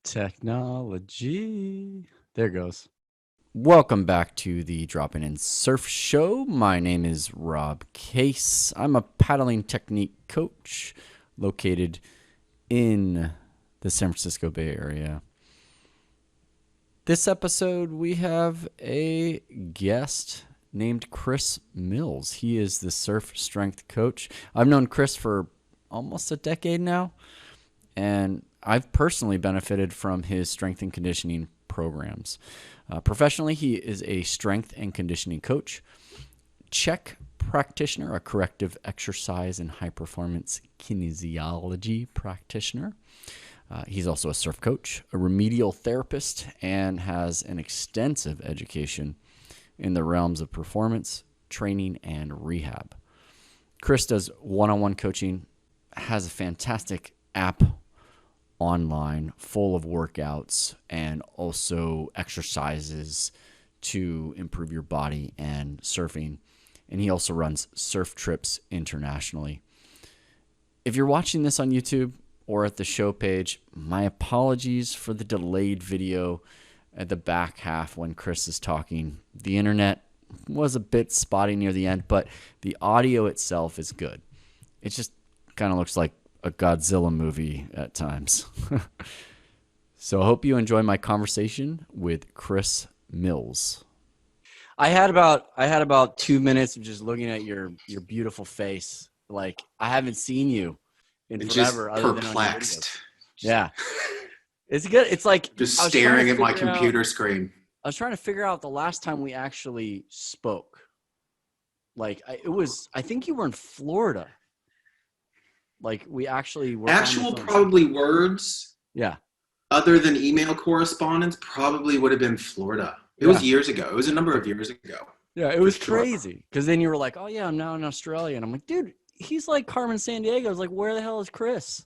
Technology. There it goes. Welcome back to the Dropping in Surf Show. My name is Rob Case. I'm a paddling technique coach located in the San Francisco Bay Area. This episode, we have a guest named Cris Mills. He is the surf strength coach. I've known Cris for almost a decade now, and I've personally benefited from his strength and conditioning programs. Professionally, he is a strength and conditioning coach, Czech practitioner, a corrective exercise and high performance kinesiology practitioner. He's also a surf coach, a remedial therapist, and has an extensive education in the realms of performance, training, and rehab. Cris does one-on-one coaching, has a fantastic app online full of workouts and also exercises to improve your body and surfing. And he also runs surf trips internationally. If you're watching this on YouTube or at the show page, my apologies for the delayed video at the back half when Cris is talking. The internet was a bit spotty near the end, but the audio itself is good. It just kind of looks like a Godzilla movie at times. So I hope you enjoy my conversation with Cris Mills. I had about 2 minutes of just looking at your beautiful face. Like, I haven't seen you in forever. Just perplexed. Yeah. It's good. It's like just staring at my computer screen. I was trying to figure out the last time we actually spoke. Like, I think you were in Florida. Like, we actually were probably words. Yeah. Other than email correspondence, probably would have been Florida. It was years ago. It was a number of years ago. Yeah, it was crazy. Because then you were like, oh, yeah, I'm now in Australia. And I'm like, dude, he's like Carmen Sandiego. I was like, where the hell is Cris?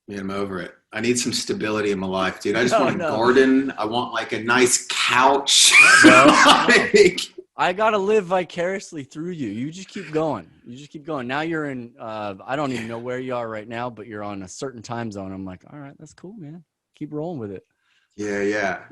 Man, I'm over it. I need some stability in my life, dude. I just want a garden. I want like a nice couch. I got to live vicariously through you. You just keep going. Now you're in, I don't even know where you are right now, but you're on a certain time zone. I'm like, all right, that's cool, man. Keep rolling with it. Yeah.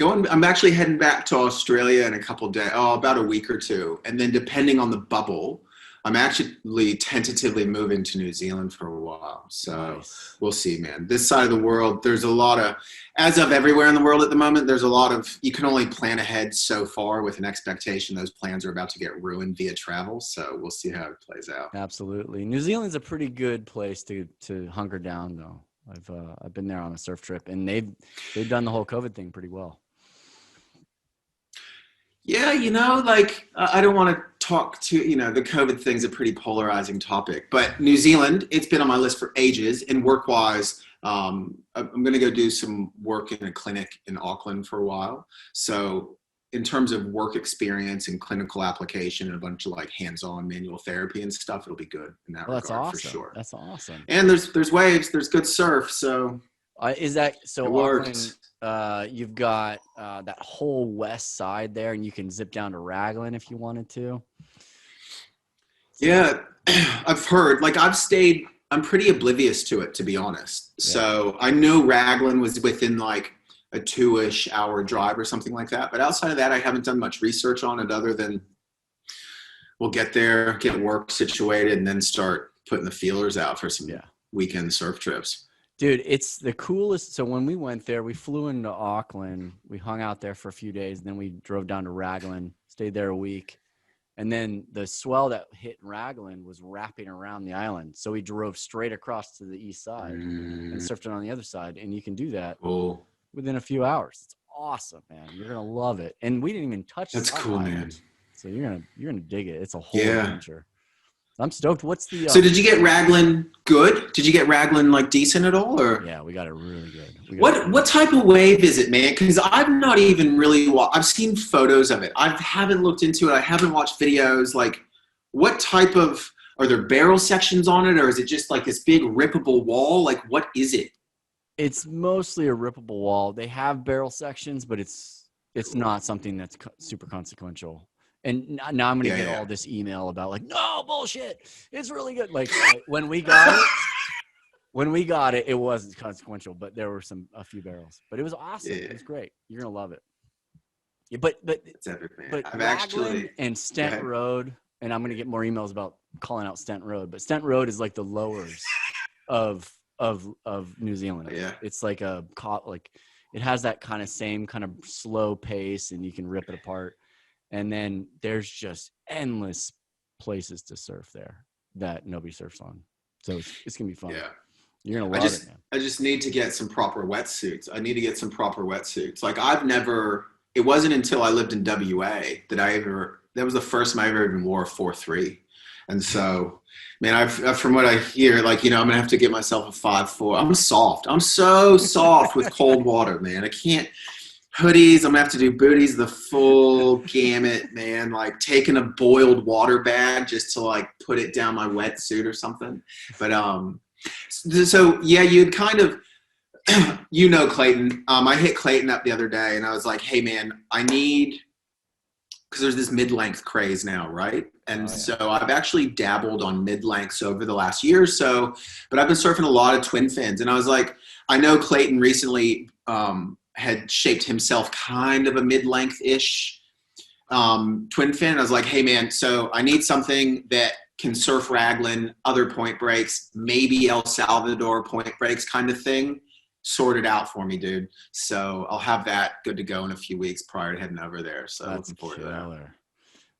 I'm actually heading back to Australia in a couple days. About a week or two. And then depending on the bubble, I'm actually tentatively moving to New Zealand for a while. So nice. We'll see, man. This side of the world, there's a lot of, as of everywhere in the world at the moment, there's a lot of, you can only plan ahead so far with an expectation those plans are about to get ruined via travel. So we'll see how it plays out. Absolutely. New Zealand's a pretty good place to hunker down, though. I've been there on a surf trip, and they've done the whole COVID thing pretty well. Yeah, I don't want to talk to, the COVID thing's a pretty polarizing topic, but New Zealand, it's been on my list for ages, and work-wise, I'm going to go do some work in a clinic in Auckland for a while. So in terms of work experience and clinical application and a bunch of like hands-on manual therapy and stuff, it'll be good in that regard for sure. That's awesome. And there's waves, there's good surf, so is that so? It works. You've got that whole west side there, and you can zip down to Raglan if you wanted to. Yeah, I've heard. Like, I'm pretty oblivious to it, to be honest. Yeah. So I know Raglan was within like a 2-ish hour drive or something like that. But outside of that, I haven't done much research on it other than we'll get there, get work situated, and then start putting the feelers out for some weekend surf trips. Dude, it's the coolest. So when we went there, we flew into Auckland. We hung out there for a few days. And then we drove down to Raglan, stayed there a week. And then the swell that hit Raglan was wrapping around the island. So we drove straight across to the east side and surfed it on the other side. And you can do that within a few hours. It's awesome, man. You're going to love it. And we didn't even touch That's cool, island. Man. So you're gonna dig it. It's a whole adventure. I'm stoked. What's the So did you get Raglan good? Did you get Raglan like decent at all, or? Yeah, we got it really good. What type of wave is it, man? Because I've not even really I've seen photos of it. I haven't looked into it. I haven't watched videos. Like, what type of, are there barrel sections on it, or is it just like this big rippable wall? Like, what is it? It's mostly a rippable wall. They have barrel sections, but it's not something that's super consequential. And now I'm going to get all this email about like, no, bullshit. It's really good. Like when we got when we got it, it wasn't consequential, but there were a few barrels. But it was awesome. Yeah. It was great. You're gonna love it. Yeah, but It's epic, man. I've Raglan actually and Stent Road, and I'm gonna get more emails about calling out Stent Road, but Stent Road is like the lowers of New Zealand. Yeah. It's like it has that kind of same kind of slow pace, and you can rip it apart. And then there's just endless places to surf there that nobody surfs on. So it's gonna be fun. Yeah. You're gonna love it, man. I just need to get some proper wetsuits. Like it wasn't until I lived in WA that was the first time I ever even wore a 4.3. And so, man, from what I hear, like, I'm going to have to get myself a 5.4. I'm soft. I'm so soft with cold water, man. I can't hoodies. I'm going to have to do booties, the full gamut, man, like taking a boiled water bag just to like put it down my wetsuit or something. But, so yeah, you'd kind of, Clayton, I hit Clayton up the other day and I was like, hey man, because there's this mid-length craze now, right? And so I've actually dabbled on mid-lengths over the last year or so, but I've been surfing a lot of twin fins. And I was like, I know Clayton recently had shaped himself kind of a mid-length-ish twin fin. I was like, hey man, so I need something that can surf Raglan, other point breaks, maybe El Salvador point breaks kind of thing. Sorted out for me, dude. So I'll have that good to go in a few weeks prior to heading over there. So That's looking forward to that.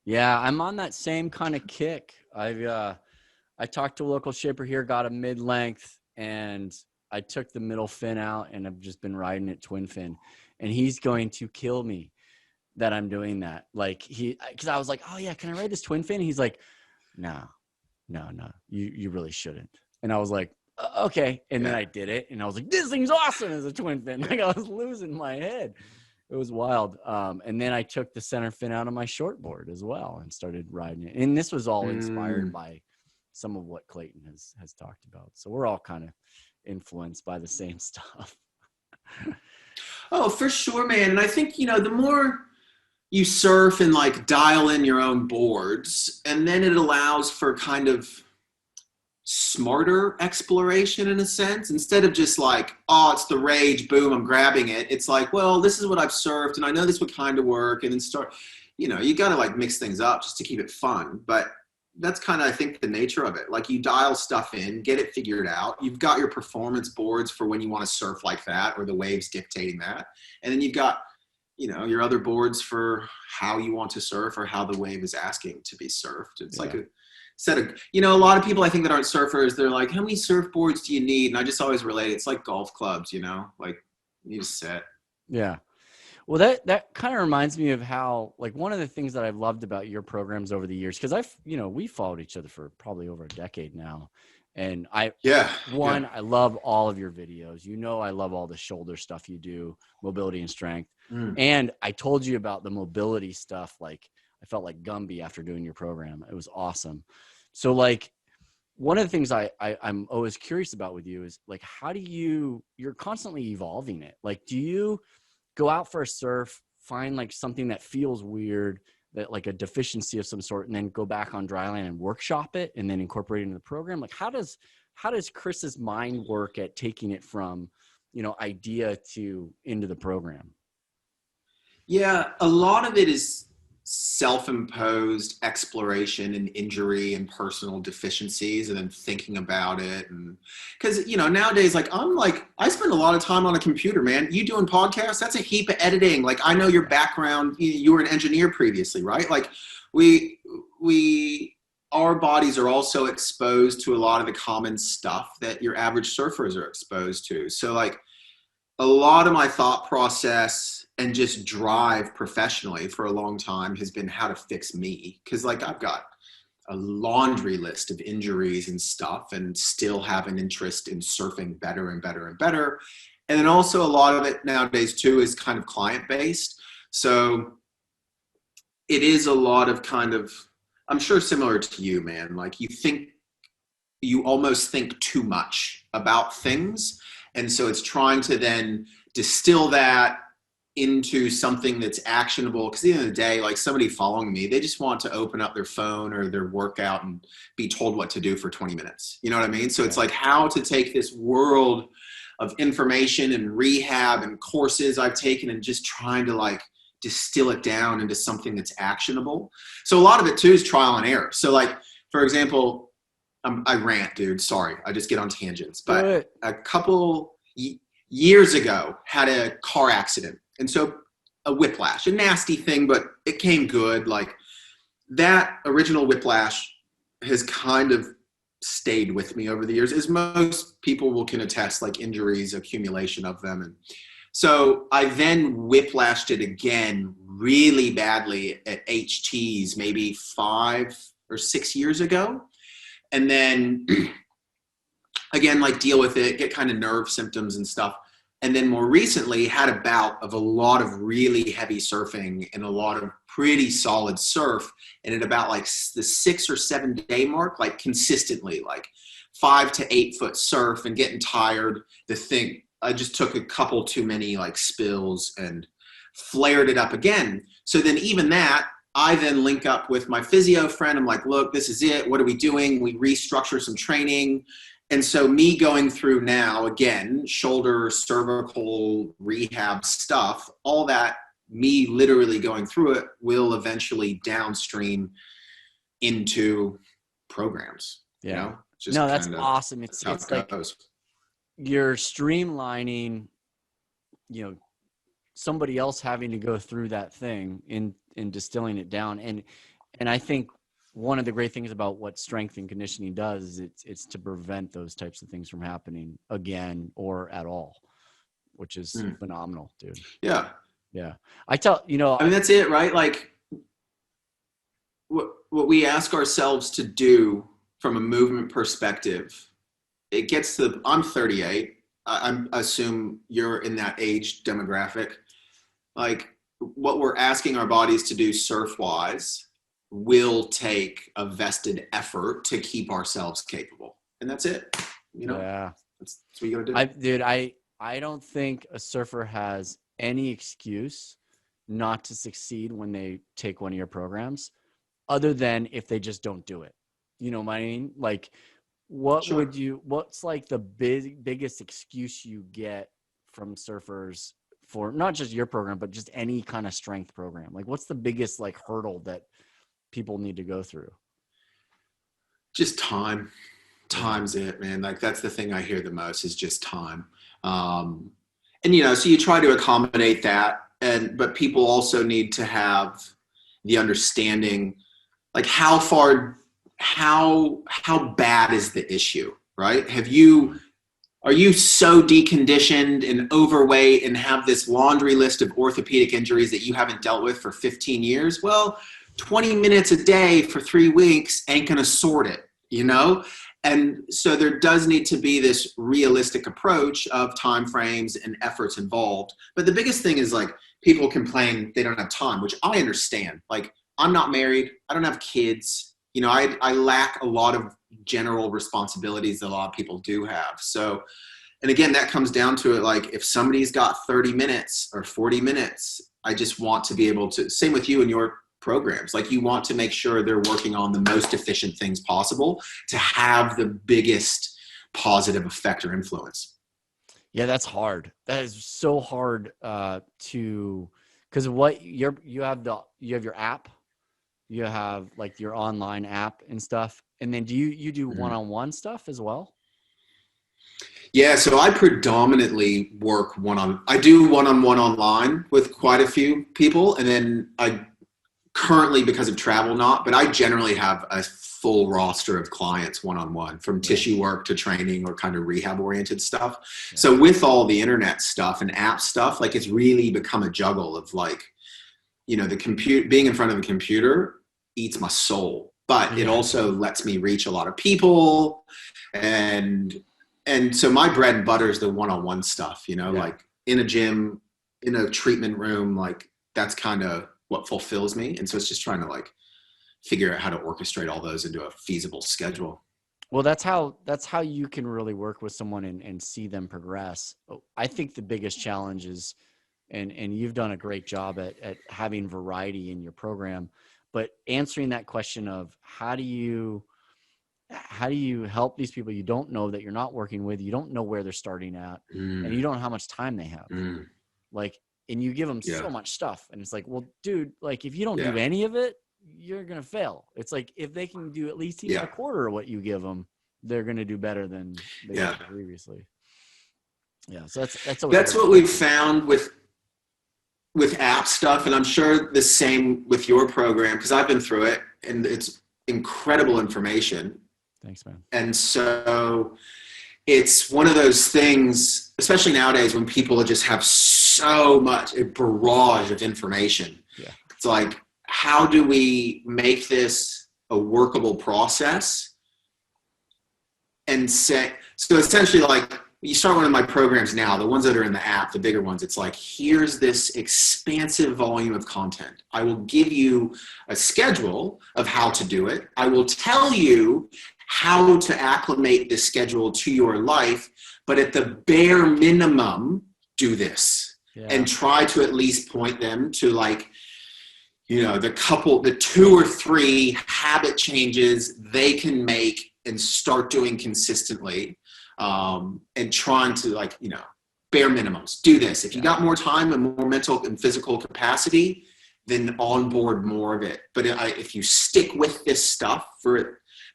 Yeah, I'm on that same kind of kick. I talked to a local shaper here, got a mid-length, and I took the middle fin out, and I've just been riding it twin fin. And he's going to kill me that I'm doing that. Like because I was like, oh yeah, can I ride this twin fin? And he's like, no, you really shouldn't. And I was like, okay. And then I did it and I was like, this thing's awesome as a twin fin. Like I was losing my head. It was wild. And then I took the center fin out of my shortboard as well and started riding it. And this was all inspired by some of what Clayton has talked about. So we're all kind of influenced by the same stuff. Oh, for sure, man. And I think, the more you surf and like dial in your own boards, and then it allows for kind of smarter exploration in a sense, instead of just like, oh, it's the rage, boom, I'm grabbing it. It's like, well, this is what I've surfed and I know this would kind of work, and then start, you got to like mix things up just to keep it fun. But that's kind of, I think, the nature of it. Like you dial stuff in, get it figured out. You've got your performance boards for when you want to surf like that, or the waves dictating that. And then you've got, your other boards for how you want to surf or how the wave is asking to be surfed. It's like a set of, a lot of people I think that aren't surfers, they're like, how many surfboards do you need? And I just always relate, it's like golf clubs, like you need a set. Yeah. Well, that kind of reminds me of how, like, one of the things that I've loved about your programs over the years, because we followed each other for probably over a decade now. And I love all of your videos. I love all the shoulder stuff you do, mobility and strength. And I told you about the mobility stuff. Like I felt like Gumby after doing your program. It was awesome. So like one of the things I'm always curious about with you is like, how do you're constantly evolving it. Like, do you go out for a surf, find like something that feels weird, that like a deficiency of some sort, and then go back on dryland and workshop it and then incorporate it into the program? Like how does Chris's mind work at taking it from, idea to into the program? Yeah, a lot of it is self-imposed exploration and injury and personal deficiencies, and then thinking about it. And because nowadays, like I spend a lot of time on a computer, man. You doing podcasts, that's a heap of editing. Like I know your background, you were an engineer previously, right? Like our bodies are also exposed to a lot of the common stuff that your average surfers are exposed to. So like a lot of my thought process and just drive professionally for a long time has been how to fix me. Cause like I've got a laundry list of injuries and stuff, and still have an interest in surfing better and better and better. And then also a lot of it nowadays too is kind of client based. So it is a lot of kind of, I'm sure similar to you, man. Like you almost think too much about things. And so it's trying to then distill that, into something that's actionable. Because at the end of the day, like somebody following me, they just want to open up their phone or their workout and be told what to do for 20 minutes. You know what I mean? So it's like how to take this world of information and rehab and courses I've taken and just trying to like distill it down into something that's actionable. So a lot of it too is trial and error. So like, for example, I rant, dude. Sorry, I just get on tangents. But a couple years ago, had a car accident. And so a whiplash, a nasty thing, but it came good. Like that original whiplash has kind of stayed with me over the years, as most people can attest, like injuries, accumulation of them. And so I then whiplashed it again really badly at HTs maybe 5 or 6 years ago. And then again, like deal with it, get kind of nerve symptoms and stuff. And then more recently had a bout of a lot of really heavy surfing and a lot of pretty solid surf. And at about like the 6 or 7 day mark, like consistently, like 5 to 8 foot surf and getting tired. I just took a couple too many like spills and flared it up again. So then even that, I then link up with my physio friend. I'm like, look, this is it. What are we doing? We restructure some training. And so me going through now, again, shoulder, cervical rehab stuff, all that, me literally going through it will eventually downstream into programs. Yeah. You know? No, that's awesome. It's like you're streamlining, you know, somebody else having to go through that thing in distilling it down. And I think one of the great things about what strength and conditioning does is it's to prevent those types of things from happening again or at all, which is phenomenal, dude. Yeah. Yeah. I mean, that's it, right? Like what we ask ourselves to do from a movement perspective, it gets to, I'm 38. I assume you're in that age demographic. Like what we're asking our bodies to do surf wise will take a vested effort to keep ourselves capable. And that's it. You know, that's what you gotta do. I don't think a surfer has any excuse not to succeed when they take one of your programs, other than if they just don't do it. You know what I mean? Like what's like the biggest excuse you get from surfers for not just your program, but just any kind of strength program? Like what's the biggest like hurdle that people need to go through? Just time. Time's it, man. Like that's the thing I hear the most is just time. And you know, so you try to accommodate that, but people also need to have the understanding, like how bad is the issue, right? Are you so deconditioned and overweight and have this laundry list of orthopedic injuries that you haven't dealt with for 15 years? Well, 20 minutes a day for 3 weeks ain't going to sort it, you know? And so there does need to be this realistic approach of timeframes and efforts involved. But the biggest thing is like people complain they don't have time, which I understand. Like I'm not married. I don't have kids. You know, I lack a lot of general responsibilities that a lot of people do have. So, and again, that comes down to it. Like if somebody's got 30 minutes or 40 minutes, I just want to be able to, same with you and your programs, like you want to make sure they're working on the most efficient things possible to have the biggest positive effect or influence. Yeah, that's hard. That is so hard because what you have your app, you have like your online app and stuff, and then do you do one-on-one stuff as well? Yeah, so I predominantly work I do one-on-one online with quite a few people, and then I currently, because of travel, but I generally have a full roster of clients one-on-one, from tissue work to training or kind of rehab oriented stuff. Yeah. So with all the internet stuff and app stuff, like it's really become a juggle of like, you know, being in front of a computer eats my soul, but it also lets me reach a lot of people. And so my bread and butter is the one-on-one stuff, you know, like in a gym, in a treatment room, like that's kind of what fulfills me. And so it's just trying to like figure out how to orchestrate all those into a feasible schedule. Well, that's how you can really work with someone and see them progress. I think the biggest challenge is and you've done a great job at having variety in your program, but answering that question of how do you help these people you don't know, that you're not working with, you don't know where they're starting at, and you don't know how much time they have. Like, and you give them so much stuff, and it's like, well, dude, like if you don't do any of it, you're going to fail. It's like, if they can do at least even a quarter of what you give them, they're going to do better than they did previously. Yeah. So that's what we've found with app stuff. And I'm sure the same with your program, because I've been through it, and it's incredible information. Thanks, man. And so it's one of those things, especially nowadays when people just have so much, a barrage of information. Yeah. It's like, how do we make this a workable process? And say, so essentially, like, you start one of my programs now, the ones that are in the app, the bigger ones, it's like, here's this expansive volume of content. I will give you a schedule of how to do it. I will tell you how to acclimate this schedule to your life, but at the bare minimum, do this. And try to at least point them to, like, you know, the 2 or 3 habit changes they can make and start doing consistently. And trying to, like, you know, bare minimums, do this. If you got more time and more mental and physical capacity, then onboard more of it. But if you stick with this stuff for a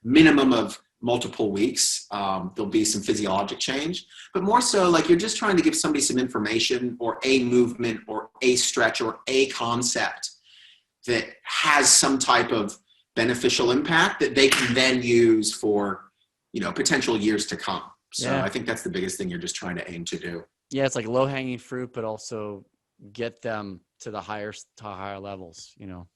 minimum of multiple weeks, there'll be some physiologic change. But more so, like, you're just trying to give somebody some information or a movement or a stretch or a concept that has some type of beneficial impact that they can then use for, you know, potential years to come. So I think that's the biggest thing you're just trying to aim to do. Yeah, it's like low hanging fruit, but also get them to higher levels. You know,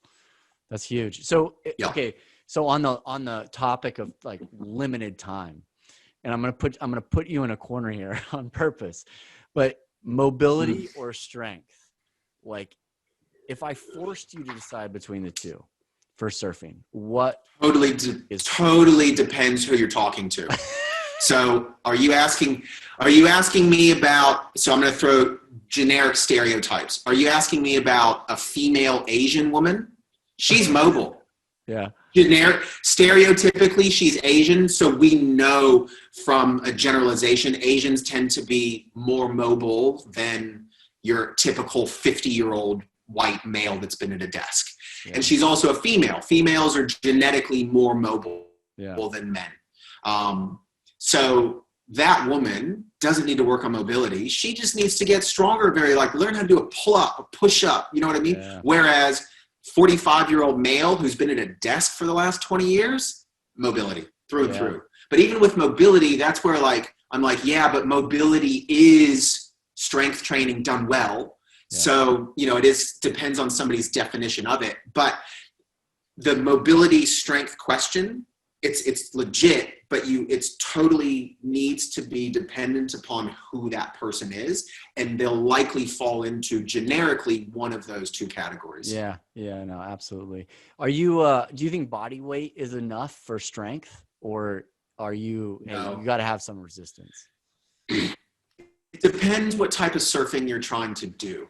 that's huge. So okay, so on the topic of, like, limited time, and I'm gonna put you in a corner here on purpose, but mobility or strength, like, if I forced you to decide between the two for surfing, what totally depends who you're talking to. So are you asking me about, so I'm going to throw generic stereotypes. Are you asking me about a female Asian woman? She's mobile. Yeah. Generic, stereotypically, she's Asian. So we know from a generalization, Asians tend to be more mobile than your typical 50-year-old white male that's been at a desk. Yeah. And she's also a female. Females are genetically more mobile than men. So that woman doesn't need to work on mobility. She just needs to get stronger, learn how to do a pull-up, a push-up, you know what I mean? Yeah. Whereas 45-year-old male who's been at a desk for the last 20 years, mobility through and through. But even with mobility, that's where, like, I'm like, yeah, but mobility is strength training done well. Yeah. So, you know, depends on somebody's definition of it. But the mobility strength question, it's legit, but it's totally needs to be dependent upon who that person is, and they'll likely fall into generically one of those two categories. Yeah, no, absolutely. Are you do you think body weight is enough for strength, or are you you got to have some resistance? It depends what type of surfing you're trying to do,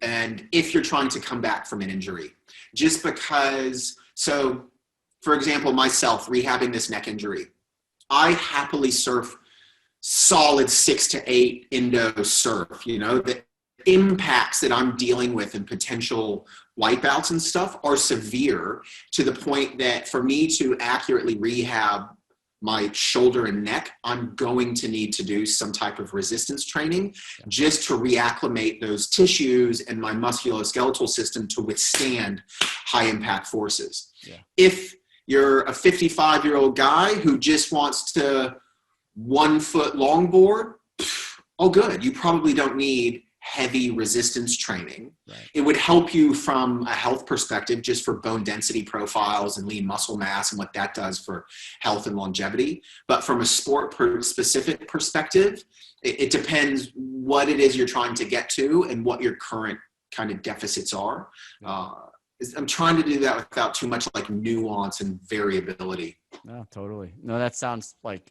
and if you're trying to come back from an injury. Just because, so for example, myself rehabbing this neck injury, I happily surf solid 6 to 8 Indo surf. You know, the impacts that I'm dealing with and potential wipeouts and stuff are severe, to the point that for me to accurately rehab my shoulder and neck, I'm going to need to do some type of resistance training just to reacclimate those tissues and my musculoskeletal system to withstand high impact forces. Yeah. If you're a 55-year-old guy who just wants to 1 foot longboard, oh good, you probably don't need heavy resistance training. Right. It would help you from a health perspective, just for bone density profiles and lean muscle mass and what that does for health and longevity. But from a sport specific perspective, it depends what it is you're trying to get to and what your current kind of deficits are. I'm trying to do that without too much, like, nuance and variability. No, totally. No, that sounds like,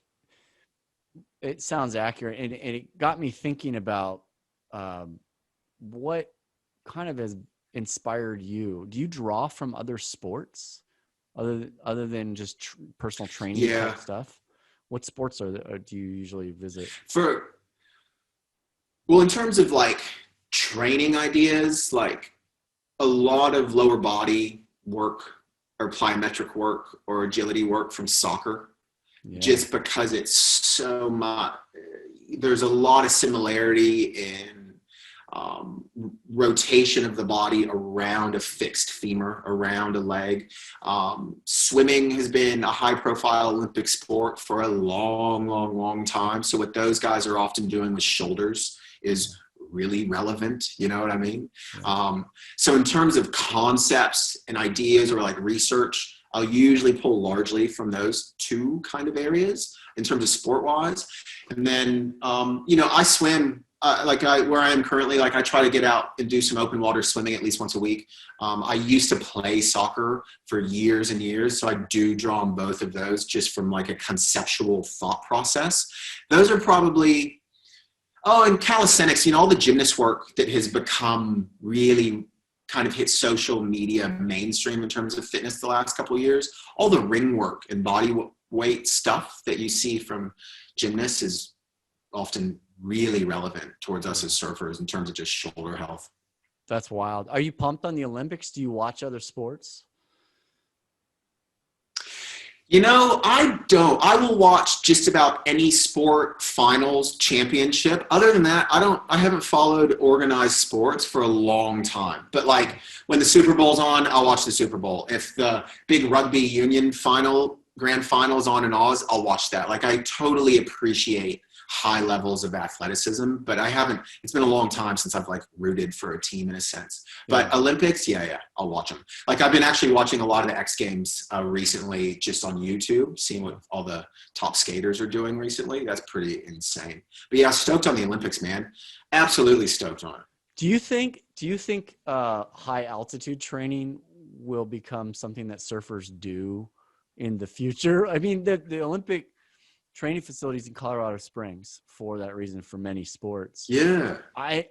it sounds accurate. And it got me thinking about what kind of has inspired you? Do you draw from other sports other than just personal training type stuff? What sports do you usually visit? Well, in terms of like training ideas, like a lot of lower body work or plyometric work or agility work from soccer, just because it's so much, there's a lot of similarity in rotation of the body around a fixed femur, around a leg. Swimming has been a high profile Olympic sport for a long time. So what those guys are often doing with shoulders is really relevant. You know what I mean? So in terms of concepts and ideas or like research, I'll usually pull largely from those two kind of areas in terms of sport wise. And then, I swim where I am currently, like I try to get out and do some open water swimming at least once a week. I used to play soccer for years and years. So I do draw on both of those just from like a conceptual thought process. Those are probably, and calisthenics, all the gymnast work that has become really kind of hit social media mainstream in terms of fitness the last couple of years. All the ring work and body weight stuff that you see from gymnasts is often really relevant towards us as surfers in terms of just shoulder health. That's wild. Are you pumped on the Olympics? Do you watch other sports? I don't. I will watch just about any sport finals championship. Other than that, I haven't followed organized sports for a long time. But like when the Super Bowl's on, I'll watch the Super Bowl. If the big rugby union grand final is on in Oz, I'll watch that. Like I totally appreciate high levels of athleticism, but it's been a long time since I've like rooted for a team in a sense. But Olympics, I'll watch them. Like I've been actually watching a lot of the X Games recently just on YouTube, seeing what all the top skaters are doing recently. That's pretty insane. But yeah, stoked on the Olympics, man. Absolutely stoked on it. Do you think high altitude training will become something that surfers do in the future? I mean, the Olympic training facilities in Colorado Springs for that reason for many sports. Yeah. I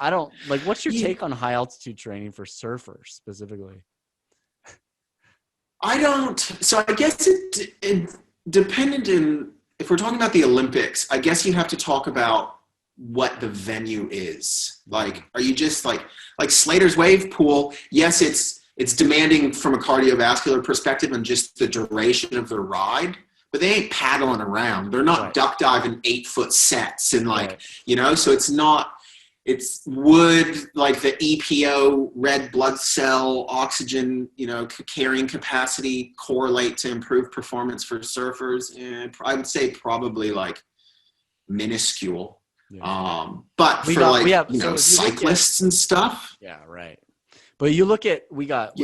don't like, what's your take on high altitude training for surfers specifically? So I guess it dependent in, if we're talking about the Olympics, I guess you have to talk about what the venue is. Like, are you just like Slater's wave pool? Yes, it's demanding from a cardiovascular perspective and just the duration of the ride, but they ain't paddling around. They're not duck diving 8-foot sets and so it's would like the EPO, red blood cell, oxygen, carrying capacity correlate to improved performance for surfers? And I would say probably like minuscule. Yeah. But cyclists and stuff. Yeah, right. But you look at, we got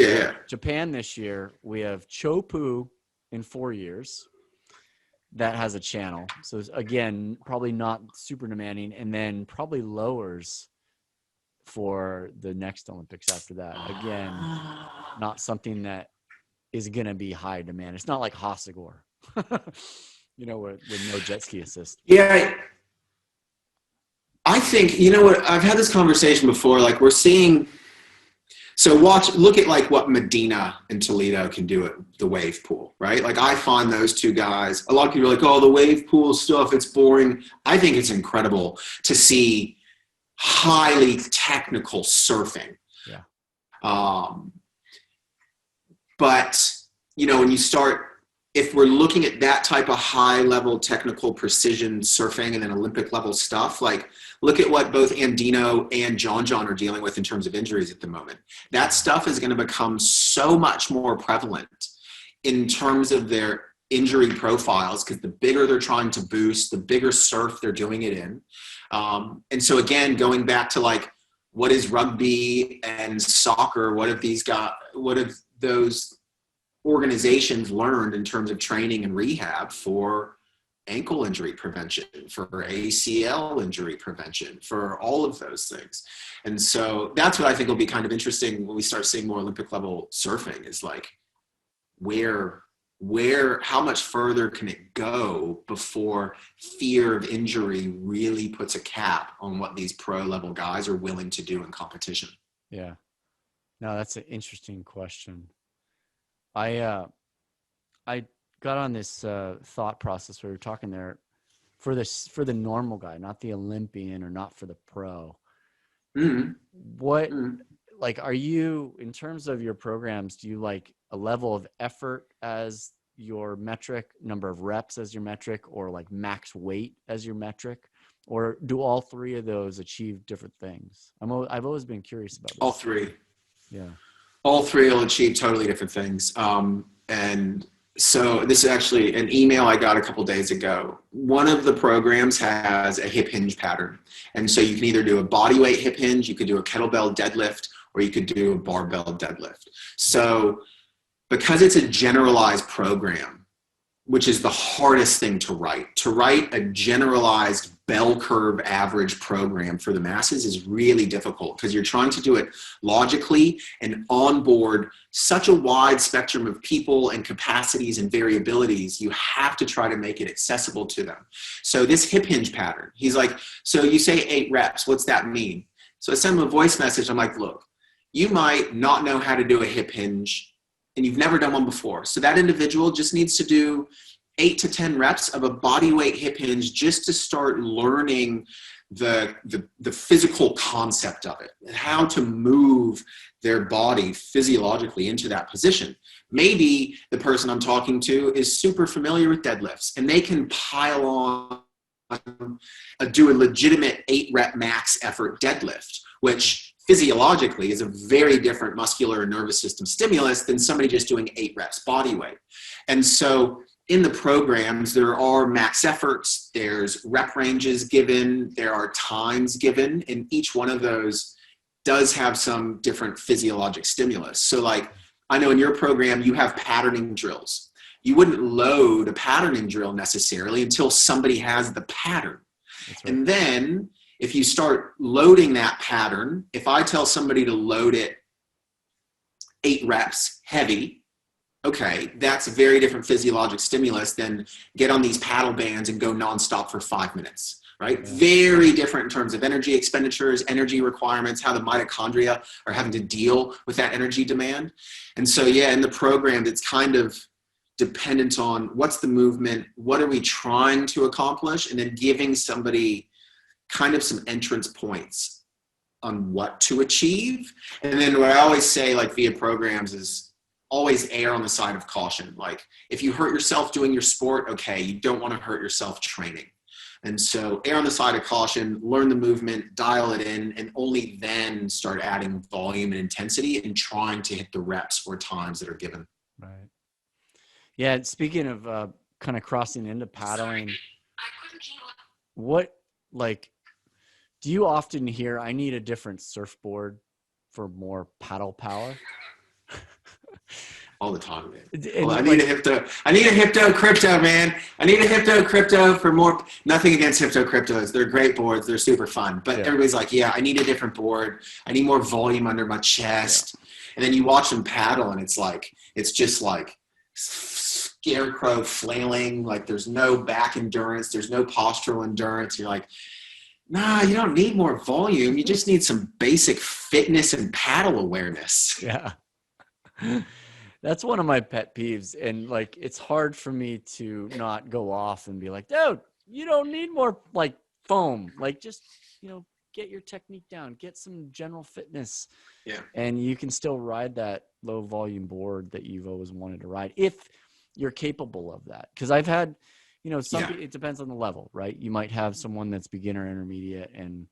Japan this year. We have Chopu in 4 years. That has a channel. So again, probably not super demanding, and then probably lowers for the next Olympics after that. Again, not something that is going to be high demand. It's not like Hasagor, with no jet ski assist. Yeah. I think, I've had this conversation before, like we're seeing, look at like what Medina and Toledo can do at the wave pool, right? Like I find those two guys, a lot of people are like, oh, the wave pool stuff, it's boring. I think it's incredible to see highly technical surfing. Yeah. But, when you start, if we're looking at that type of high level technical precision surfing and then Olympic level stuff, like look at what both Andino and John are dealing with in terms of injuries at the moment. That stuff is going to become so much more prevalent in terms of their injury profiles, because the bigger they're trying to boost, the bigger surf they're doing it in. And so again, going back to like, what is rugby and soccer? What have those organizations learned in terms of training and rehab for ankle injury prevention, for ACL injury prevention, for all of those things? And so that's what I think will be kind of interesting when we start seeing more Olympic level surfing, is like how much further can it go before fear of injury really puts a cap on what these pro level guys are willing to do in competition? Yeah. No, that's an interesting question. I got on this thought process we were talking there for the normal guy, not the Olympian or not for the pro. Mm-hmm. What Mm-hmm. like are you, in terms of your programs, do you like a level of effort as your metric, number of reps as your metric, or like max weight as your metric, or do all three of those achieve different things? I've always been curious about All this. three. Yeah. All three will achieve totally different things. And so this is actually an email I got a couple days ago. One of the programs has a hip hinge pattern. And so you can either do a body weight hip hinge, you could do a kettlebell deadlift, or you could do a barbell deadlift. So because it's a generalized program, which is the hardest thing to write a generalized bell curve average program for the masses is really difficult because you're trying to do it logically and onboard such a wide spectrum of people and capacities and variabilities. You have to try to make it accessible to them. So this hip hinge pattern, he's like, so you say 8 reps, what's that mean? So I send him a voice message. I'm like, look, you might not know how to do a hip hinge and you've never done one before. So that individual just needs to do 8 to 10 reps of a body weight hip hinge just to start learning the physical concept of it, and how to move their body physiologically into that position. Maybe the person I'm talking to is super familiar with deadlifts and they can pile on, do a legitimate 8 rep max effort deadlift, which physiologically is a very different muscular and nervous system stimulus than somebody just doing 8 reps body weight. And so in the programs, there are max efforts, there's rep ranges given, there are times given, and each one of those does have some different physiologic stimulus. So like, I know in your program, you have patterning drills. You wouldn't load a patterning drill necessarily until somebody has the pattern. That's right. And then if you start loading that pattern, if I tell somebody to load it 8 reps heavy, okay, that's a very different physiologic stimulus than get on these paddle bands and go nonstop for 5 minutes, right? Yeah. Very different in terms of energy expenditures, energy requirements, how the mitochondria are having to deal with that energy demand. And so, yeah, in the program, it's kind of dependent on what's the movement, what are we trying to accomplish, and then giving somebody kind of some entrance points on what to achieve. And then what I always say, like via programs, is always err on the side of caution. Like if you hurt yourself doing your sport, okay, you don't want to hurt yourself training. And so err on the side of caution, learn the movement, dial it in, and only then start adding volume and intensity and trying to hit the reps or times that are given. Right. Yeah. Speaking of kind of crossing into paddling, what, like, do you often hear, I need a different surfboard for more paddle power? All the time, man. I need a Hypto Crypto, man. I need a Hypto Crypto for more. Nothing against Hypto Cryptos. They're great boards. They're super fun. But everybody's like, yeah, I need a different board. I need more volume under my chest. Yeah. And then you watch them paddle and it's just like scarecrow flailing. Like there's no back endurance. There's no postural endurance. You're like, nah, you don't need more volume. You just need some basic fitness and paddle awareness. Yeah. That's one of my pet peeves. And like, it's hard for me to not go off and be like, dude, you don't need more like foam. Like just, get your technique down, get some general fitness. Yeah. And you can still ride that low volume board that you've always wanted to ride if you're capable of that. Cause I've had, it depends on the level, right? You might have someone that's beginner, intermediate, and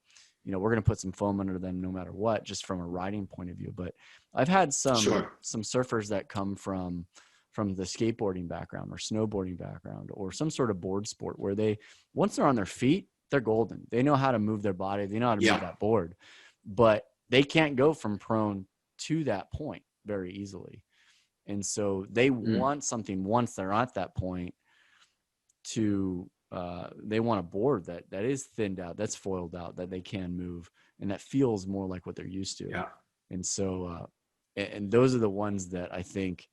we're going to put some foam under them no matter what, just from a riding point of view. But I've had some surfers that come from the skateboarding background or snowboarding background or some sort of board sport where once they're on their feet, they're golden. They know how to move their body. They know how to move that board, but they can't go from prone to that point very easily. And so they want something once they're at that point to, they want a board that is thinned out, that's foiled out, that they can move, and that feels more like what they're used to. Yeah. And so, and those are the ones that I think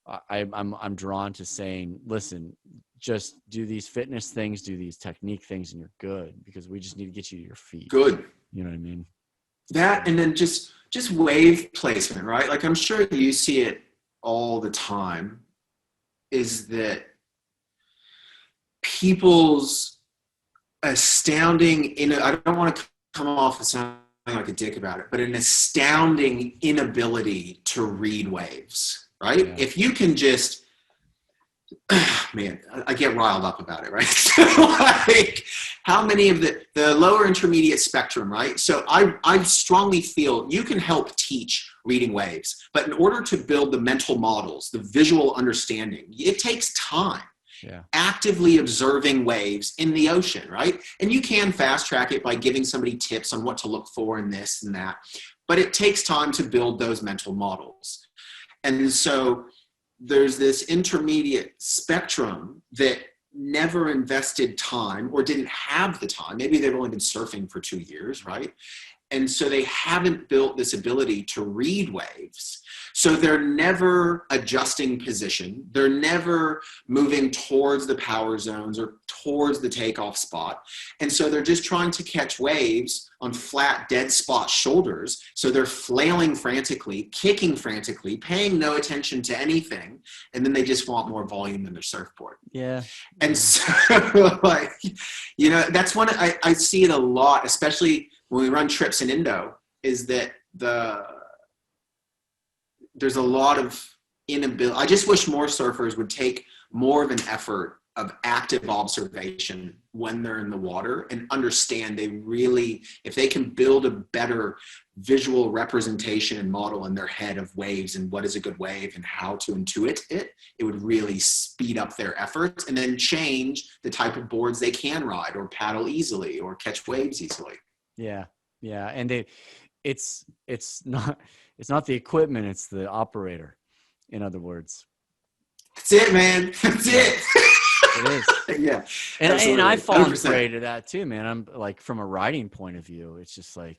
I'm drawn to saying, listen, just do these fitness things, do these technique things, and you're good, because we just need to get you to your feet. Good. You know what I mean? That, and then just just wave placement, right? Like I'm sure you see it all the time, is that people's astounding, I don't want to come off as sounding like a dick about it, but an astounding inability to read waves, right? Yeah. If you can just, man, I get riled up about it, right? So like how many of the lower intermediate spectrum, right? So I strongly feel you can help teach reading waves, but in order to build the mental models, the visual understanding, it takes time. Yeah. Actively observing waves in the ocean, right? And you can fast track it by giving somebody tips on what to look for in this and that, but it takes time to build those mental models. And so there's this intermediate spectrum that never invested time or didn't have the time. Maybe they've only been surfing for 2 years, right? And so they haven't built this ability to read waves. So they're never adjusting position. They're never moving towards the power zones or towards the takeoff spot. And so they're just trying to catch waves on flat, dead spot shoulders. So they're flailing frantically, kicking frantically, paying no attention to anything. And then they just want more volume in their surfboard. Yeah. And so like, you know, that's one, I see it a lot, especially when we run trips in Indo, is that there's a lot of inability. I just wish more surfers would take more of an effort of active observation when they're in the water and understand they really, if they can build a better visual representation and model in their head of waves and what is a good wave and how to intuit it, it would really speed up their efforts and then change the type of boards they can ride or paddle easily or catch waves easily. Yeah. Yeah. And it's not the equipment, it's the operator, in other words. That's it, man. That's it. It is. Yeah. And I fall prey to that too, man. I'm like, from a riding point of view, it's just like,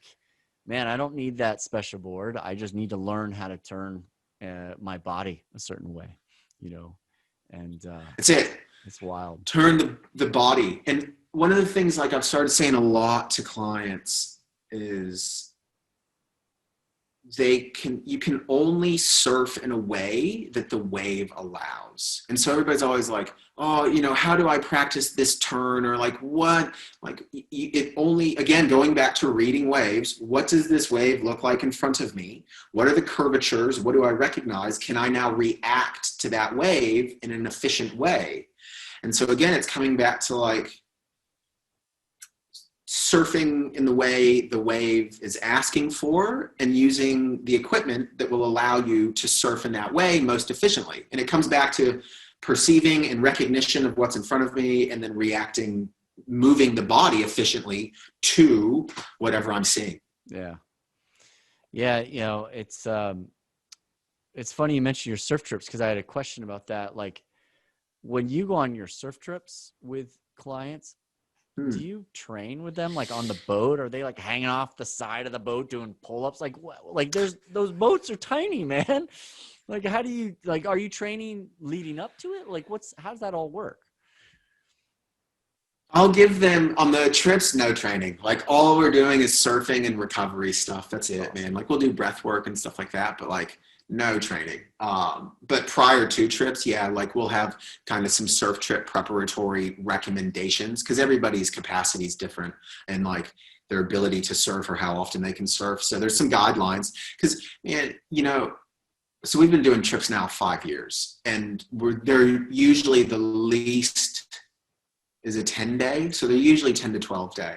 man, I don't need that special board. I just need to learn how to turn my body a certain way, you know, and that's it. It's wild. Turn the body. And one of the things, like I've started saying a lot to clients, is you can only surf in a way that the wave allows. And so everybody's always like, oh, you know, how do I practice this turn? Or like, what? Like it only, again, going back to reading waves, what does this wave look like in front of me? What are the curvatures? What do I recognize? Can I now react to that wave in an efficient way? And so again, it's coming back to like, surfing in the way the wave is asking for and using the equipment that will allow you to surf in that way most efficiently. And it comes back to perceiving and recognition of what's in front of me and then reacting, moving the body efficiently to whatever I'm seeing. Yeah. Yeah. You know, it's funny you mentioned your surf trips, because I had a question about that. Like, when you go on your surf trips with clients, do you train with them like on the boat? Are they like hanging off the side of the boat doing pull-ups? Like what? Like those boats are tiny, man. Like, how do you, like, are you training leading up to it? Like how does that all work? I'll give them on the trips, no training. Like all we're doing is surfing and recovery stuff. That's it, man. Like we'll do breath work and stuff like that, but like no training. But prior to trips, yeah, like we'll have kind of some surf trip preparatory recommendations, because everybody's capacity is different and like their ability to surf or how often they can surf. So there's some guidelines, because, you know, so we've been doing trips now 5 years, and they're usually the least is a 10-day. So they're usually 10 to 12 day.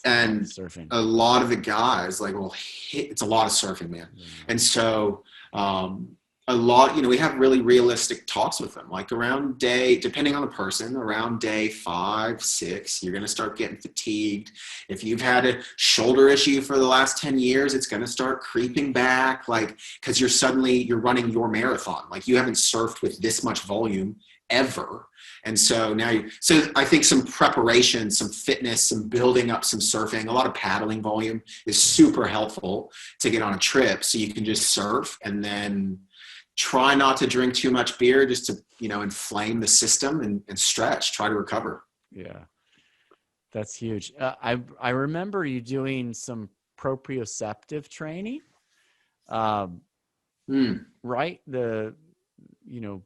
And surfing. A lot of the guys like, well, it's a lot of surfing, man. Mm-hmm. And so a lot, you know, we have really realistic talks with them, like around day, depending on the person, around day 5, 6, you're going to start getting fatigued. If you've had a shoulder issue for the last 10 years, it's going to start creeping back, like, because you're running your marathon. Like you haven't surfed with this much volume ever. And so now so I think some preparation, some fitness, some building up some surfing, a lot of paddling volume is super helpful to get on a trip, so you can just surf and then try not to drink too much beer, just to, you know, inflame the system and stretch, try to recover. Yeah. That's huge. I remember you doing some proprioceptive training. Right?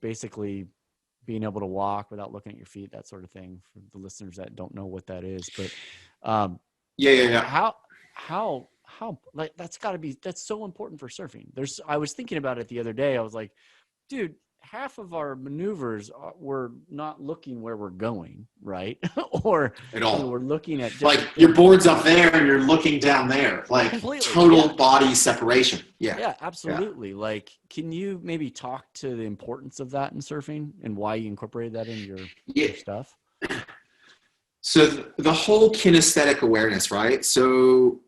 Basically being able to walk without looking at your feet, that sort of thing, for the listeners that don't know what that is. But how like that's so important for surfing. I was thinking about it the other day. I was like, dude, half of our maneuvers we're not looking where we're going, right? Or at all. We're looking at like your board's up there and you're looking down there, like completely, total body separation. Yeah, absolutely. Yeah. Like, can you maybe talk to the importance of that in surfing and why you incorporated that in your stuff? So the whole kinesthetic awareness, right? So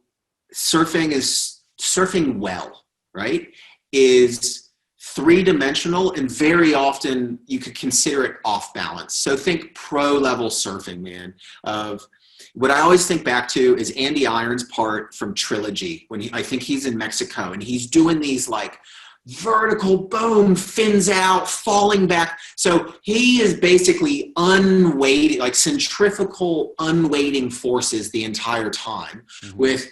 surfing well, right, is three-dimensional, and very often you could consider it off balance. So think pro level surfing, man. Of what I always think back to is Andy Irons' part from Trilogy, when I think he's in Mexico and he's doing these like vertical boom, fins out, falling back. So he is basically unweighted, like centrifugal unweighting forces the entire time, with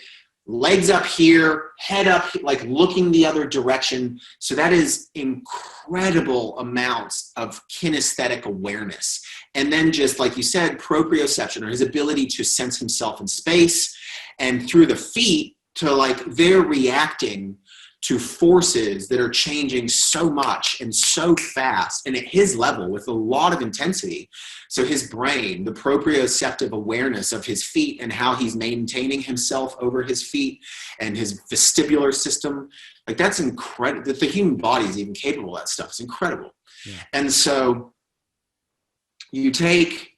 legs up here, head up, like looking the other direction. So that is incredible amounts of kinesthetic awareness. And then just like you said, proprioception, or his ability to sense himself in space, and through the feet to like they're reacting to forces that are changing so much and so fast and at his level with a lot of intensity. So his brain, the proprioceptive awareness of his feet and how he's maintaining himself over his feet, and his vestibular system, like that's incredible. That the human body is even capable of that stuff. It's incredible. Yeah. And so you take,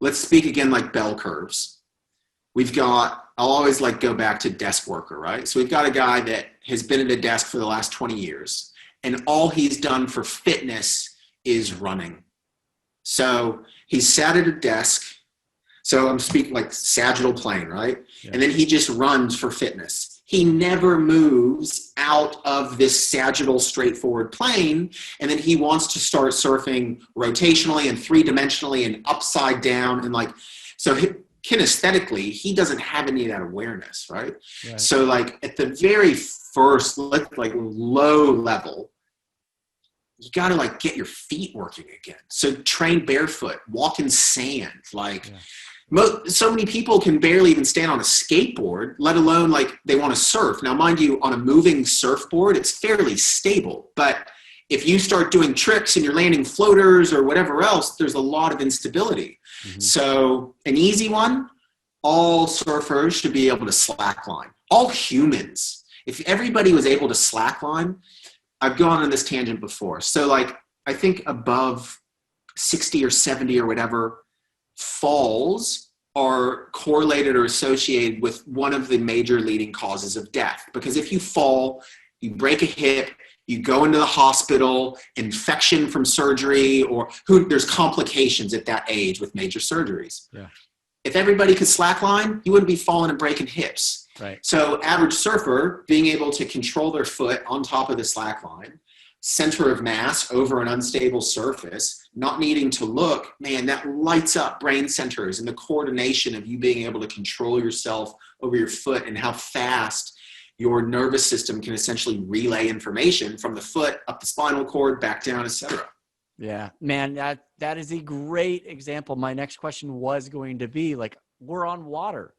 let's speak again like bell curves. I'll always like go back to desk worker, right? So we've got a guy that has been at a desk for the last 20 years, and all he's done for fitness is running. So he's sat at a desk. So I'm speaking like sagittal plane, right? Yeah. And then he just runs for fitness. He never moves out of this sagittal straightforward plane. And then he wants to start surfing rotationally and three-dimensionally and upside down. And like, so kinesthetically, he doesn't have any of that awareness, right? So like at the very first, like low level, you got to like get your feet working again. So train barefoot, walk in sand. Like so many people can barely even stand on a skateboard, let alone like they want to surf. Now, mind you, on a moving surfboard, it's fairly stable. But if you start doing tricks and you're landing floaters or whatever else, there's a lot of instability. So an easy one, all surfers should be able to slackline. All humans. If everybody was able to slackline, I've gone on this tangent before. So like, I think above 60 or 70 or whatever, falls are correlated or associated with one of the major leading causes of death. Because if you fall, you break a hip, you go into the hospital, infection from surgery, or there's complications at that age with major surgeries. Yeah. If everybody could slackline, you wouldn't be falling and breaking hips. Right. So average surfer being able to control their foot on top of the slackline, center of mass over an unstable surface, not needing to look, man, that lights up brain centers and the coordination of you being able to control yourself over your foot and how fast your nervous system can essentially relay information from the foot up the spinal cord, back down, etc. Yeah, man, that is a great example. My next question was going to be like, we're on water,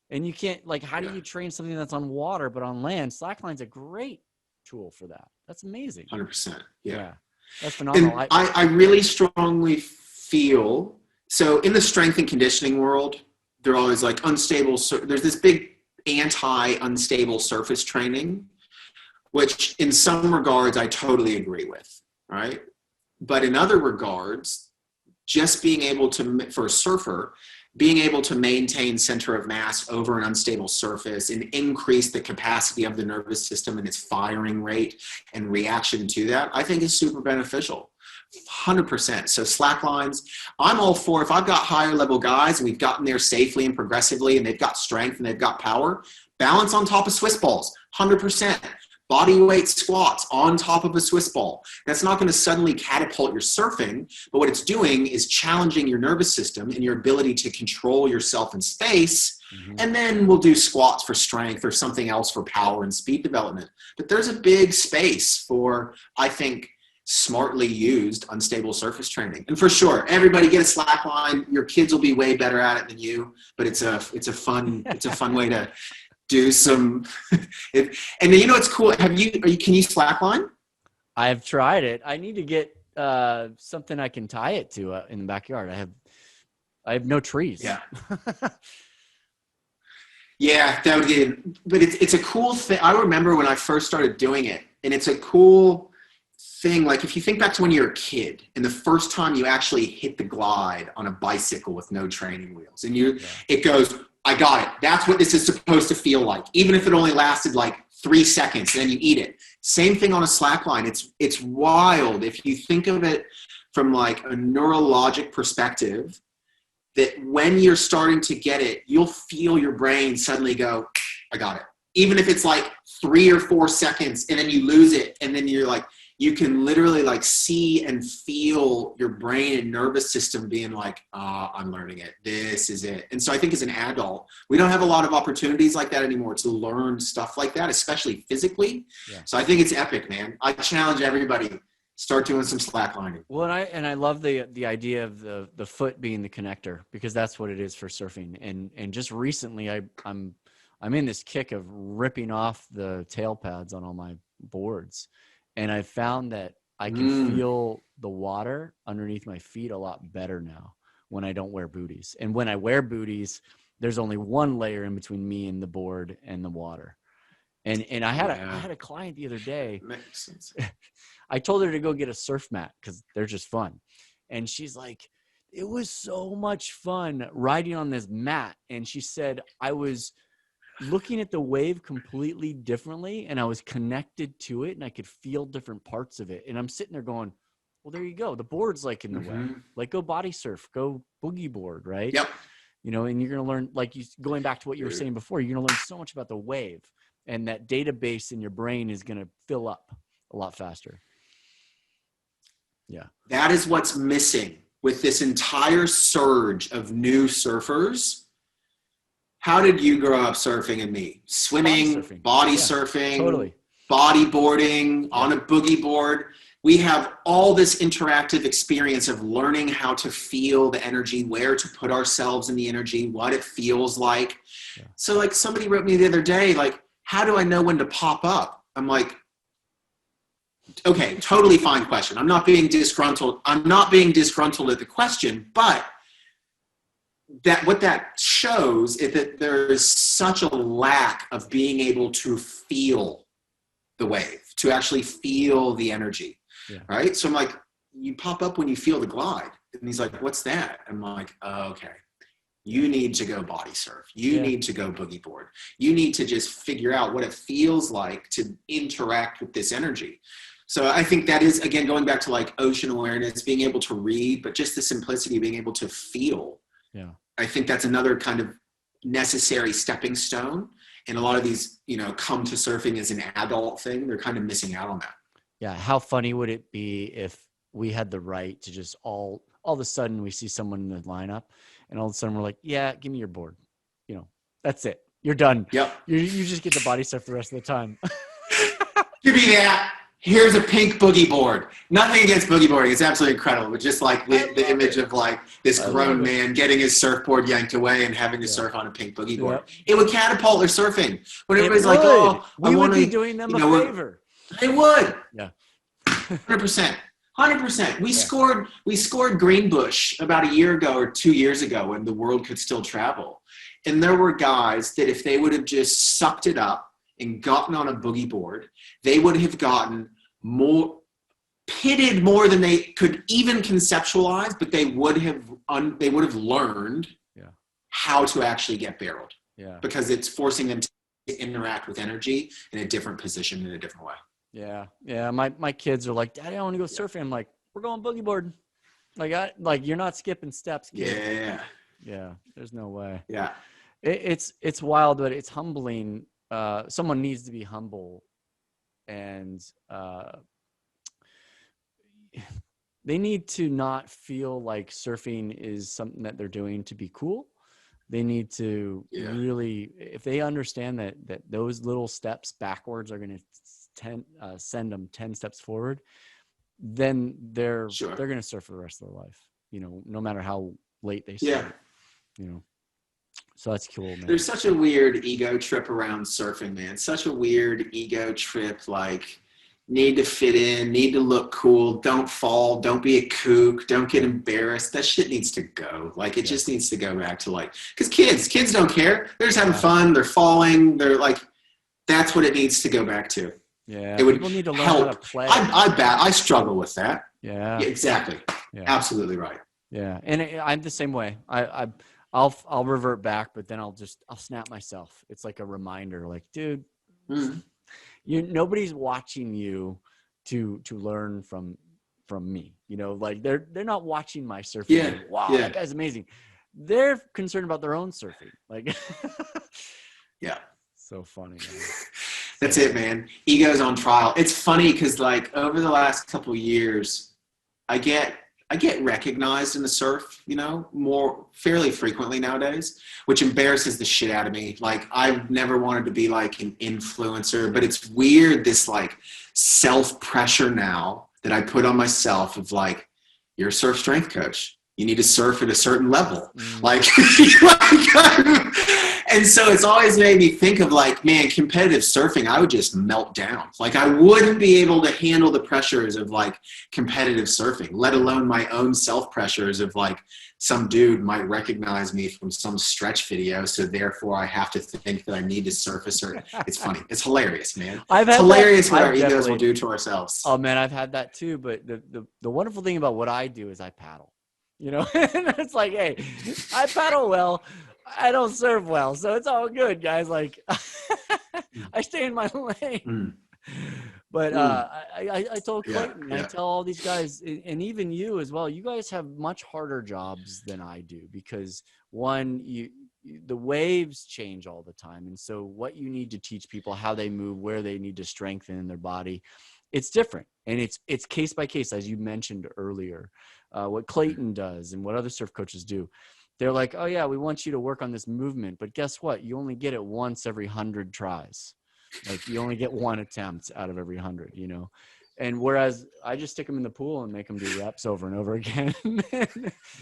and you can't like, how do you train something that's on water but on land? Slackline's a great tool for that. That's amazing. 100%. Yeah, that's phenomenal. And I really strongly feel so in the strength and conditioning world, they're always like unstable. There's this big anti-unstable surface training, which in some regards I totally agree with, right? But in other regards, just being able to, for a surfer, being able to maintain center of mass over an unstable surface and increase the capacity of the nervous system and its firing rate and reaction to that, I think is super beneficial. 100%. So slack lines, I'm all for, if I've got higher level guys and we've gotten there safely and progressively and they've got strength and they've got power, balance on top of Swiss balls, 100%. body weight squats on top of a Swiss ball. That's not going to suddenly catapult your surfing, but what it's doing is challenging your nervous system and your ability to control yourself in space. And then we'll do squats for strength or something else for power and speed development. But there's a big space for, I think, smartly used unstable surface training. And for sure, everybody get a slackline. Your kids will be way better at it than you, but it's a fun way to do some. And then, you know, it's cool. Can you slackline? I've tried it. I need to get something I can tie it to in the backyard. I have no trees. Yeah. Yeah, that would get, but it's a cool thing. I remember when I first started doing it, and it's a cool thing. Like if you think back to when you're a kid and the first time you actually hit the glide on a bicycle with no training wheels, and it goes, I got it. That's what this is supposed to feel like, even if it only lasted like 3 seconds, and then you eat it. Same thing on a slack line. It's wild if you think of it from like a neurologic perspective, that when you're starting to get it, you'll feel your brain suddenly go, I got it. Even if it's like 3 or 4 seconds, and then you lose it, and then you're like, you can literally like see and feel your brain and nervous system being like, I'm learning it. This is it. And so I think as an adult, we don't have a lot of opportunities like that anymore to learn stuff like that, especially physically. Yeah. So I think it's epic, man. I challenge everybody, start doing some slacklining. Well, and I love the idea of the foot being the connector, because that's what it is for surfing. And just recently I'm in this kick of ripping off the tail pads on all my boards. And I found that I can feel the water underneath my feet a lot better now when I don't wear booties. And when I wear booties, there's only one layer in between me and the board and the water. And I had a client the other day. Makes sense. I told her to go get a surf mat because they're just fun. And she's like, it was so much fun riding on this mat. And she said, I was looking at the wave completely differently, and I was connected to it, and I could feel different parts of it. And I'm sitting there going, well, there you go. The board's like in the way. Like go body surf, go boogie board, right? Yep. You know, and you're going to learn, like going back to what you were saying before, you're going to learn so much about the wave, and that database in your brain is going to fill up a lot faster. Yeah. That is what's missing with this entire surge of new surfers. How did you grow up surfing and me? Swimming, body surfing, totally. Bodyboarding, on a boogie board. We have all this interactive experience of learning how to feel the energy, where to put ourselves in the energy, what it feels like. Yeah. So like somebody wrote me the other day, like, how do I know when to pop up? I'm like, okay, totally fine question. I'm not being disgruntled at the question, but what that shows is that there is such a lack of being able to feel the wave, to actually feel the energy, right? So I'm like, you pop up when you feel the glide. And he's like, what's that? I'm like, oh, okay. You need to go body surf. You need to go boogie board. You need to just figure out what it feels like to interact with this energy. So I think that is, again, going back to like ocean awareness, being able to read, but just the simplicity of being able to feel. Yeah. I think that's another kind of necessary stepping stone. And a lot of these, you know, come to surfing as an adult thing. They're kind of missing out on that. Yeah. How funny would it be if we had the right to just all of a sudden we see someone in the lineup and all of a sudden we're like, yeah, give me your board. You know, that's it. You're done. Yep. You just get the body surf the rest of the time. Give me that. Here's a pink boogie board. Nothing against boogie boarding. It's absolutely incredible. But just like the image of like this grown man getting his surfboard yanked away and having to surf on a pink boogie board. It would catapult their surfing. When everybody's like, oh, we would be doing them a favor. They would. Yeah. 100%. 100%. We scored Greenbush about a year ago or 2 years ago when the world could still travel. And there were guys that if they would have just sucked it up and gotten on a boogie board, they would have gotten pitted more than they could even conceptualize, but they would have learned how to actually get barreled. Yeah. Because it's forcing them to interact with energy in a different position in a different way. Yeah. Yeah. My kids are like, Daddy, I want to go surfing. I'm like, we're going boogie boarding. Like you're not skipping steps, kid. Yeah. Yeah. There's no way. Yeah. It's wild, but it's humbling. Someone needs to be humble and they need to not feel like surfing is something that they're doing to be cool. They need to really, if they understand that those little steps backwards are going to send them 10 steps forward, then they're going to surf for the rest of their life, no matter how late they start, So that's cool, man. There's such a weird ego trip around surfing, man. Such a weird ego trip, like need to fit in, need to look cool, don't fall, don't be a kook, don't get embarrassed. That shit needs to go. Like it just needs to go back to like, because kids don't care. They're just having fun. They're falling. They're like, that's what it needs to go back to. Yeah, it would people need to learn help. How to play. I struggle with that. Yeah, exactly. Yeah. Absolutely right. Yeah, and I'm the same way. I'll revert back, but then I'll snap myself. It's like a reminder, like, dude, nobody's watching you to learn from me. Like they're not watching my surfing. Yeah. Wow, that guy's amazing. They're concerned about their own surfing. Like, yeah, so funny, man. That's it, man. Ego's on trial. It's funny because like over the last couple of years, I get recognized in the surf, more fairly frequently nowadays, which embarrasses the shit out of me. Like I've never wanted to be like an influencer, but it's weird, this like self-pressure now that I put on myself of like, you're a surf strength coach. You need to surf at a certain level. Like, and so it's always made me think of like, man, competitive surfing, I would just melt down. Like I wouldn't be able to handle the pressures of like competitive surfing, let alone my own self pressures of like some dude might recognize me from some stretch video. So therefore I have to think that I need to surf a certain, it's funny. It's hilarious, man. It's hilarious what our egos will do to ourselves. Oh man, I've had that too. But the wonderful thing about what I do is I paddle. And it's like, hey, I paddle well, I don't surf well, so it's all good, guys. Like, I stay in my lane. But I told Clayton, I tell all these guys, and even you as well, you guys have much harder jobs than I do because one, the waves change all the time, and so what you need to teach people, how they move, where they need to strengthen in their body, it's different, and it's case by case, as you mentioned earlier. What Clayton does and what other surf coaches do, they're like, oh yeah, we want you to work on this movement, but guess what? You only get it once every 100 tries. Like you only get one attempt out of every 100, and whereas I just stick them in the pool and make them do reps over and over again.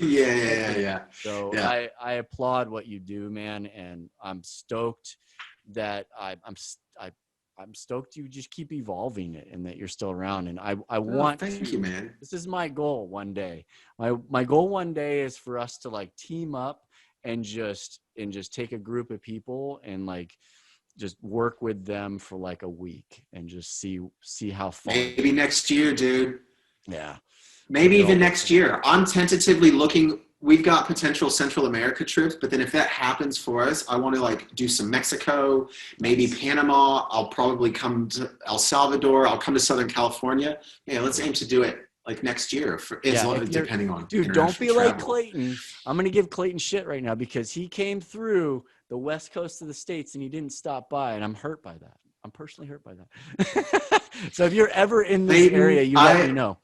Yeah. So I applaud what you do, man. And I'm stoked that I'm stoked you just keep evolving it and that you're still around. And I want thank you, man. This is my goal one day. My goal one day is for us to like team up and just take a group of people and like just work with them for like a week and just see how far. Maybe next year, dude. Yeah. Maybe even next year. I'm tentatively looking. We've got potential Central America trips, but then if that happens for us, I want to like do some Mexico, maybe Panama. I'll probably come to El Salvador. I'll come to Southern California. Yeah, let's aim to do it like next year, depending on. Dude, don't be travel. Like Clayton. I'm going to give Clayton shit right now because he came through the West Coast of the States and he didn't stop by, and I'm hurt by that. I'm personally hurt by that. So if you're ever in this area, you let me know.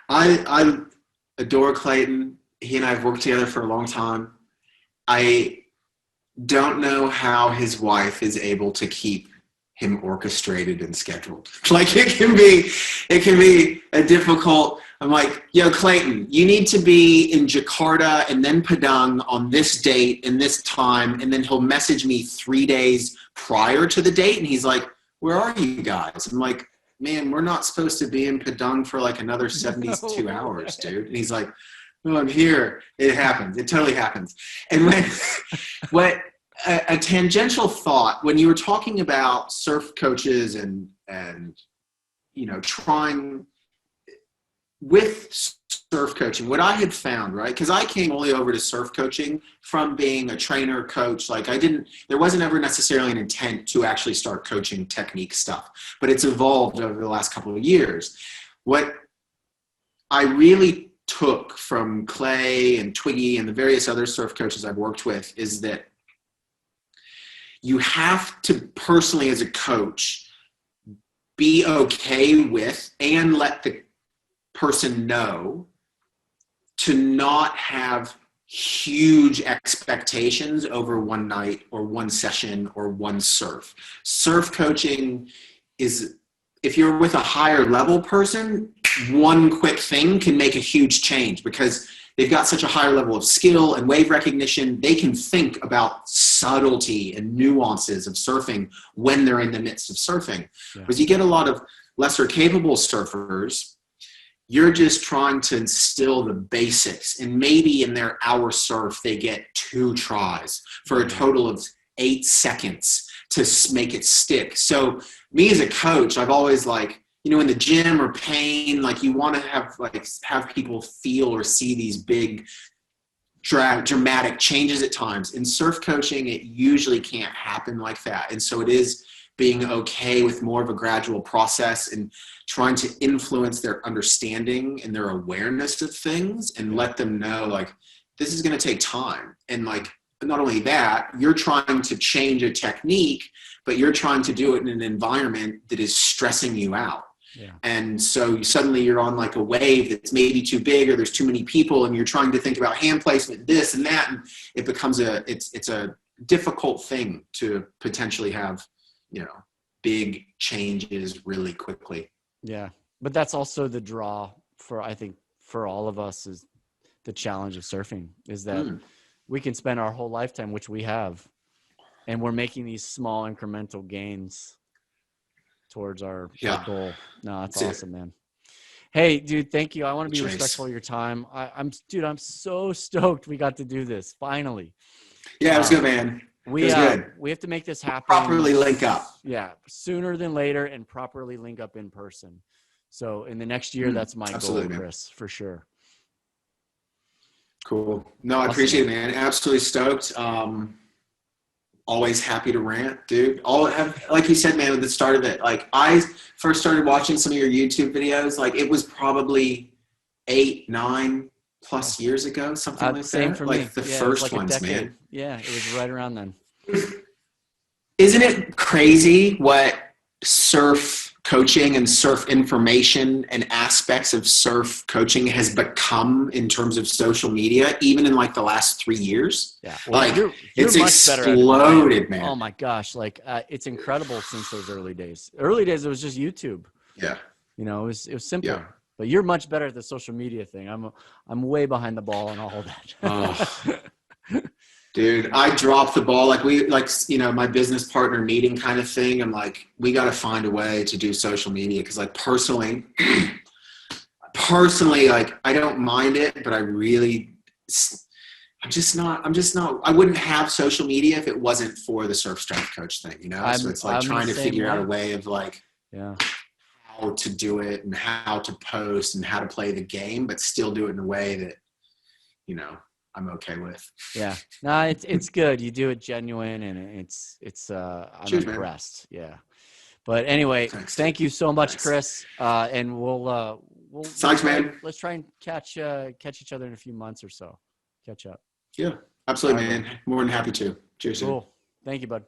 I adore Clayton. He and I have worked together for a long time. I don't know how his wife is able to keep him orchestrated and scheduled. Like it can be a difficult. I'm like, yo, Clayton, you need to be in Jakarta and then Padang on this date and this time. And then he'll message me 3 days prior to the date. And he's like, where are you guys? I'm like, man, we're not supposed to be in Padang for like another 72 hours, dude. And he's like, oh, I'm here. It happens. It totally happens. And when a tangential thought, when you were talking about surf coaches and trying with surf coaching, what I had found, right? Because I came only over to surf coaching from being a trainer, coach. Like there wasn't ever necessarily an intent to actually start coaching technique stuff, but it's evolved over the last couple of years. What I really took from Clay and Twiggy and the various other surf coaches I've worked with is that you have to personally, as a coach, be okay with and let the person know to not have huge expectations over one night or one session or one surf. Surf coaching is, if you're with a higher level person, one quick thing can make a huge change because they've got such a higher level of skill and wave recognition. They can think about subtlety and nuances of surfing when they're in the midst of surfing. Yeah. Because you get a lot of lesser capable surfers, you're just trying to instill the basics. And maybe in their hour surf, they get 2 tries for a total of 8 seconds to make it stick. So me as a coach, I've always like, you know, in the gym or pain, like you want to have people feel or see these big dramatic changes at times. In surf coaching, it usually can't happen like that. And so it is being okay with more of a gradual process and trying to influence their understanding and their awareness of things and let them know, like, this is going to take time. And like, not only that, you're trying to change a technique, but you're trying to do it in an environment that is stressing you out. Yeah. And so suddenly you're on like a wave that's maybe too big or there's too many people and you're trying to think about hand placement, this and that. And it becomes it's a difficult thing to potentially have, you know, big changes really quickly. Yeah. But that's also the draw for, I think, for all of us, is the challenge of surfing, is that we can spend our whole lifetime, which we have, and we're making these small incremental gains towards our goal. No, that's awesome, man. Hey, dude, thank you. I want to be respectful of your time. I'm so stoked we got to do this finally. Yeah, it was good, man. We have to make this happen. Properly link up. Yeah, sooner than later, and properly link up in person. So in the next year, that's my goal, Cris, for sure. Cool. No, I appreciate it, man. Absolutely stoked. Always happy to rant, dude. Like you said, man, at the start of it, like I first started watching some of your YouTube videos, like it was probably 8, 9 plus years ago, something like same that. For like me. the first ones, man. Yeah, it was right around then. Isn't it crazy what surf coaching and surf information and aspects of surf coaching has become in terms of social media, even in like the last 3 years? Yeah. Well, like you're it's much exploded, man. Oh my gosh. Like it's incredible since those early days. Early days, it was just YouTube. Yeah. You know, it was simple. Yeah. But you're much better at the social media thing. I'm way behind the ball on all of that. Oh. Dude, I dropped the ball. You know, my business partner meeting kind of thing. I'm like, we got to find a way to do social media. Cause like personally, like I don't mind it, but I'm just not, I wouldn't have social media if it wasn't for the surf strength coach thing, you know? So it's like trying to figure out a way of like, how to do it and how to post and how to play the game, but still do it in a way that, you know, I'm okay with. Yeah. No, it's good. You do it genuine and I'm impressed. Man. Yeah. But anyway, thank you so much, Cris. And we'll thanks, man. Let's try and catch each other in a few months or so. Catch up. Yeah, absolutely, man. More than happy to. Cheers. Cool. Thank you, bud.